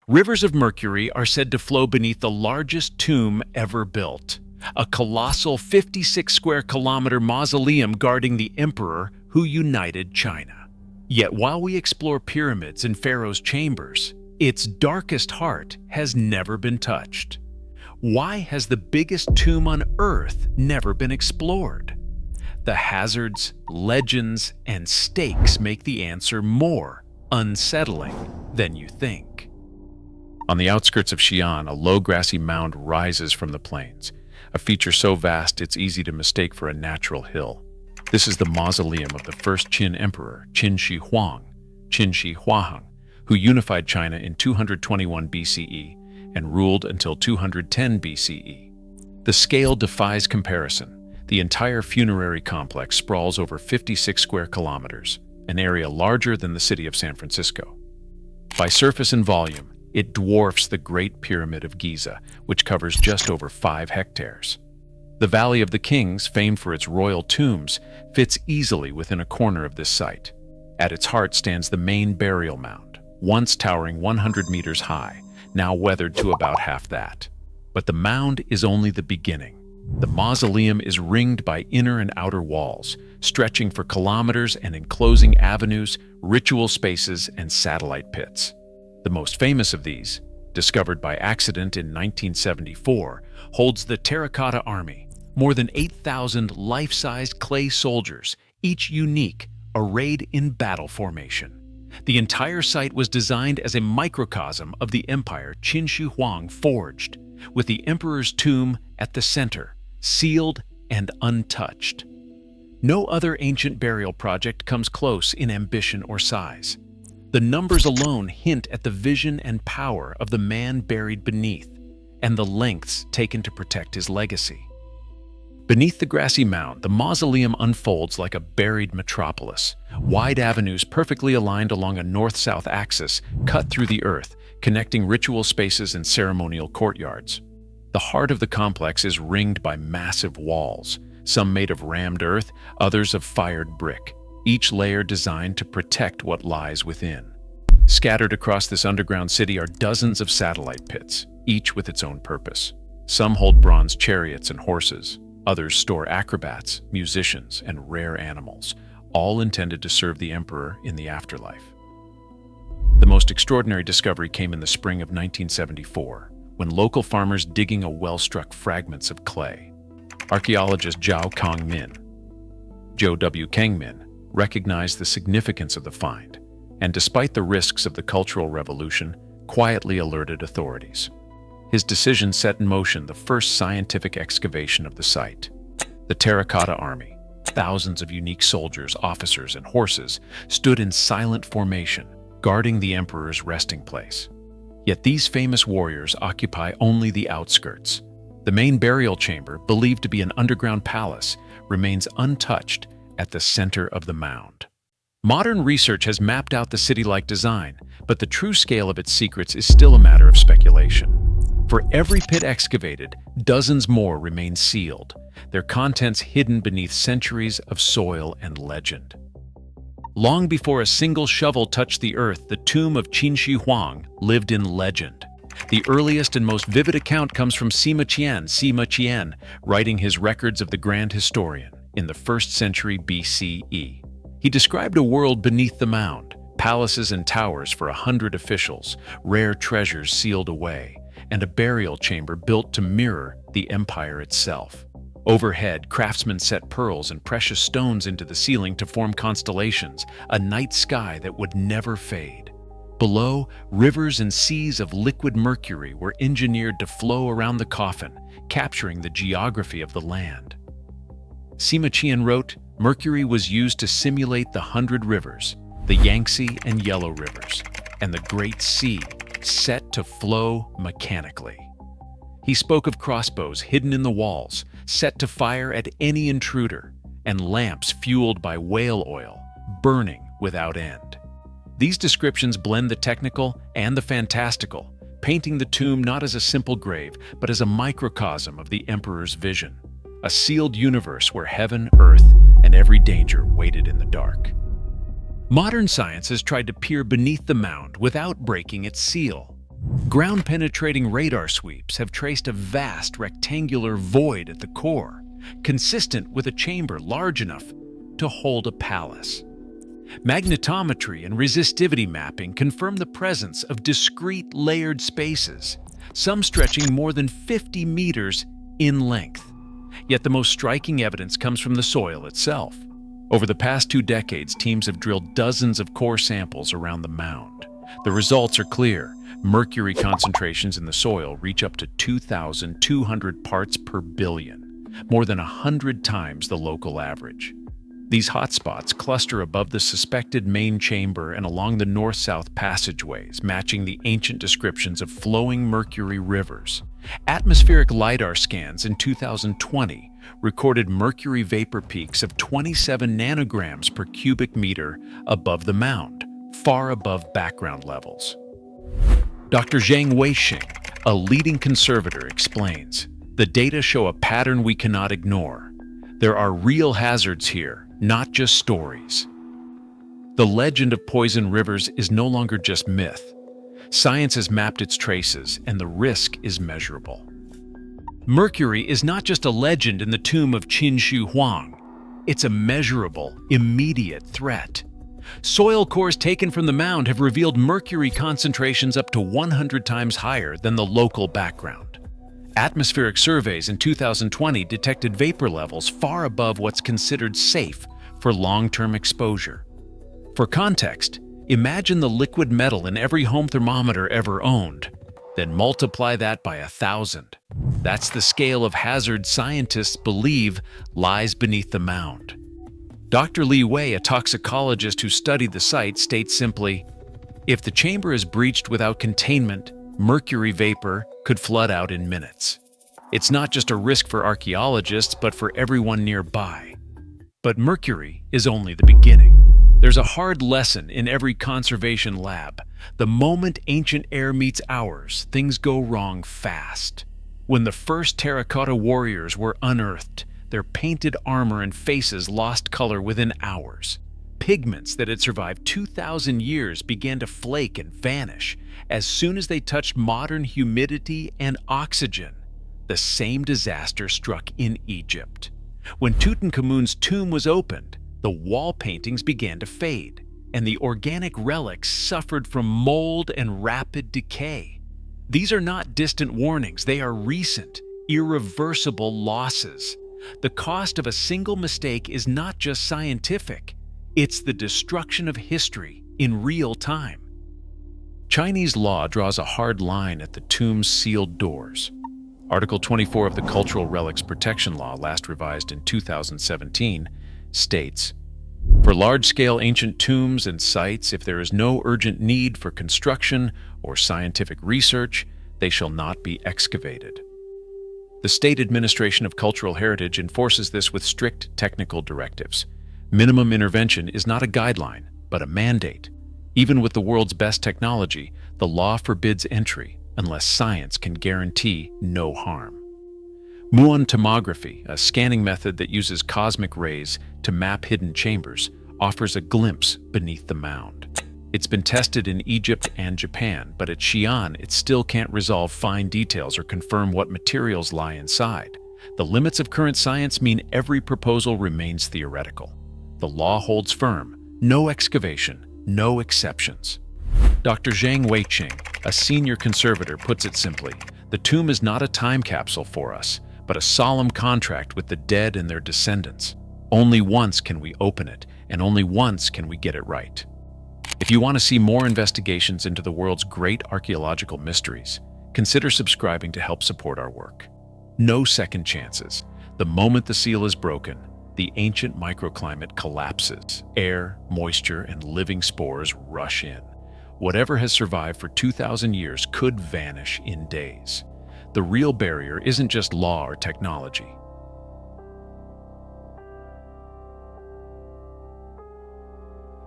Rivers of mercury are said to flow beneath the largest tomb ever built, a colossal 56 square kilometer mausoleum guarding the emperor who united China. Yet while we explore pyramids and pharaohs' chambers, its darkest heart has never been touched. Why has the biggest tomb on Earth never been explored? The hazards, legends, and stakes make the answer more unsettling than you think. On the outskirts of Xi'an, a low grassy mound rises from the plains, a feature so vast it's easy to mistake for a natural hill. This is the mausoleum of the first Qin emperor, Qin Shi Huang, Qin Shi Huang, who unified China in 221 BCE and ruled until 210 BCE. The scale defies comparison. The entire funerary complex sprawls over 56 square kilometers, an area larger than the city of San Francisco. By surface and volume, it dwarfs the Great Pyramid of Giza, which covers just over 5 hectares. The Valley of the Kings, famed for its royal tombs, fits easily within a corner of this site. At its heart stands the main burial mound, once towering 100 meters high, now weathered to about half that. But the mound is only the beginning. The mausoleum is ringed by inner and outer walls, stretching for kilometers and enclosing avenues, ritual spaces, and satellite pits. The most famous of these, discovered by accident in 1974, holds the Terracotta Army, more than 8,000 life-sized clay soldiers, each unique, arrayed in battle formation. The entire site was designed as a microcosm of the empire Qin Shi Huang forged, with the emperor's tomb at the center, sealed and untouched. No other ancient burial project comes close in ambition or size. The numbers alone hint at the vision and power of the man buried beneath, and the lengths taken to protect his legacy. Beneath the grassy mound, the mausoleum unfolds like a buried metropolis. Wide avenues perfectly aligned along a north-south axis cut through the earth, connecting ritual spaces and ceremonial courtyards. The heart of the complex is ringed by massive walls, some made of rammed earth, others of fired brick, each layer designed to protect what lies within. Scattered across this underground city are dozens of satellite pits, each with its own purpose. Some hold bronze chariots and horses. Others store acrobats, musicians, and rare animals, all intended to serve the emperor in the afterlife. The most extraordinary discovery came in the spring of 1974, when local farmers digging a well struck fragments of clay. Archaeologist Zhao W. Kangmin recognized the significance of the find, and despite the risks of the Cultural Revolution, quietly alerted authorities. His decision set in motion the first scientific excavation of the site. The Terracotta Army, thousands of unique soldiers, officers, and horses, stood in silent formation, guarding the emperor's resting place. Yet these famous warriors occupy only the outskirts. The main burial chamber, believed to be an underground palace, remains untouched at the center of the mound. Modern research has mapped out the city-like design, but the true scale of its secrets is still a matter of speculation. For every pit excavated, dozens more remain sealed, their contents hidden beneath centuries of soil and legend. Long before a single shovel touched the earth, the tomb of Qin Shi Huang lived in legend. The earliest and most vivid account comes from Sima Qian, writing his records of the Grand Historian in the 1st century BCE. He described a world beneath the mound, palaces and towers for 100 officials, rare treasures sealed away, and a burial chamber built to mirror the empire itself. Overhead, craftsmen set pearls and precious stones into the ceiling to form constellations, a night sky that would never fade. Below, rivers and seas of liquid mercury were engineered to flow around the coffin, capturing the geography of the land. Sima Qian wrote, "Mercury was used to simulate the 100 rivers, the Yangtze and Yellow rivers, and the Great Sea, set to flow mechanically." He spoke of crossbows hidden in the walls, set to fire at any intruder, and lamps fueled by whale oil, burning without end. These descriptions blend the technical and the fantastical, painting the tomb not as a simple grave, but as a microcosm of the emperor's vision, a sealed universe where heaven, earth, and every danger waited in the dark. Modern science has tried to peer beneath the mound without breaking its seal. Ground-penetrating radar sweeps have traced a vast rectangular void at the core, consistent with a chamber large enough to hold a palace. Magnetometry and resistivity mapping confirm the presence of discrete layered spaces, some stretching more than 50 meters in length. Yet the most striking evidence comes from the soil itself. Over the past 2 decades, teams have drilled dozens of core samples around the mound. The results are clear. Mercury concentrations in the soil reach up to 2,200 parts per billion, more than 100 times the local average. These hotspots cluster above the suspected main chamber and along the north-south passageways, matching the ancient descriptions of flowing mercury rivers. Atmospheric LiDAR scans in 2020 recorded mercury vapor peaks of 27 nanograms per cubic meter above the mound, far above background levels. Dr. Zhang Weixing, a leading conservator, explains, "The data show a pattern we cannot ignore. There are real hazards here, not just stories." The legend of poison rivers is no longer just myth. Science has mapped its traces, and the risk is measurable. Mercury is not just a legend in the tomb of Qin Shi Huang. It's a measurable, immediate threat. Soil cores taken from the mound have revealed mercury concentrations up to 100 times higher than the local background. Atmospheric surveys in 2020 detected vapor levels far above what's considered safe for long-term exposure. For context, imagine the liquid metal in every home thermometer ever owned, then multiply that by 1,000. That's the scale of hazard scientists believe lies beneath the mound. Dr. Li Wei, a toxicologist who studied the site, states simply, "If the chamber is breached without containment, mercury vapor could flood out in minutes. It's not just a risk for archaeologists, but for everyone nearby." But mercury is only the beginning. There's a hard lesson in every conservation lab. The moment ancient air meets ours, things go wrong fast. When the first terracotta warriors were unearthed, their painted armor and faces lost color within hours. Pigments that had survived 2,000 years began to flake and vanish as soon as they touched modern humidity and oxygen. The same disaster struck in Egypt. When Tutankhamun's tomb was opened, the wall paintings began to fade, and the organic relics suffered from mold and rapid decay. These are not distant warnings, they are recent, irreversible losses. The cost of a single mistake is not just scientific, it's the destruction of history in real time. Chinese law draws a hard line at the tomb's sealed doors. Article 24 of the Cultural Relics Protection Law, last revised in 2017, states, "For large-scale ancient tombs and sites, if there is no urgent need for construction or scientific research, they shall not be excavated." The State Administration of Cultural Heritage enforces this with strict technical directives. Minimum intervention is not a guideline, but a mandate. Even with the world's best technology, the law forbids entry unless science can guarantee no harm. Muon tomography, a scanning method that uses cosmic rays to map hidden chambers, offers a glimpse beneath the mound. It's been tested in Egypt and Japan, but at Xi'an it still can't resolve fine details or confirm what materials lie inside. The limits of current science mean every proposal remains theoretical. The law holds firm: no excavation, no exceptions. Dr. Zhang Weixing, a senior conservator, puts it simply, "The tomb is not a time capsule for us, but a solemn contract with the dead and their descendants. Only once can we open it, and only once can we get it right." If you want to see more investigations into the world's great archaeological mysteries, consider subscribing to help support our work. No second chances. The moment the seal is broken, the ancient microclimate collapses. Air, moisture, and living spores rush in. Whatever has survived for 2,000 years could vanish in days. The real barrier isn't just law or technology.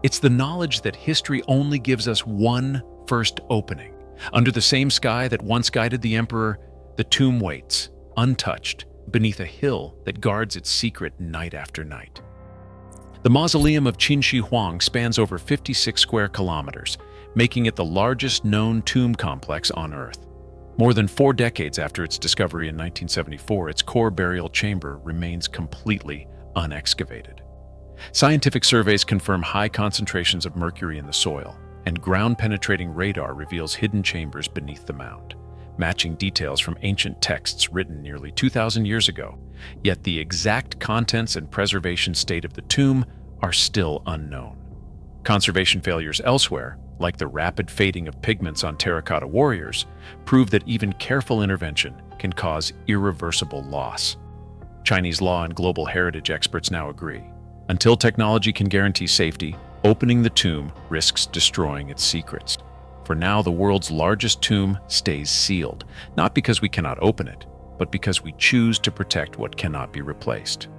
It's the knowledge that history only gives us one first opening. Under the same sky that once guided the emperor, the tomb waits, untouched, beneath a hill that guards its secret night after night. The mausoleum of Qin Shi Huang spans over 56 square kilometers, making it the largest known tomb complex on Earth. More than 4 decades after its discovery in 1974, its core burial chamber remains completely unexcavated. Scientific surveys confirm high concentrations of mercury in the soil, and ground-penetrating radar reveals hidden chambers beneath the mound, matching details from ancient texts written nearly 2,000 years ago. Yet the exact contents and preservation state of the tomb are still unknown. Conservation failures elsewhere, like the rapid fading of pigments on terracotta warriors, prove that even careful intervention can cause irreversible loss. Chinese law and global heritage experts now agree. Until technology can guarantee safety, opening the tomb risks destroying its secrets. For now, the world's largest tomb stays sealed, not because we cannot open it, but because we choose to protect what cannot be replaced.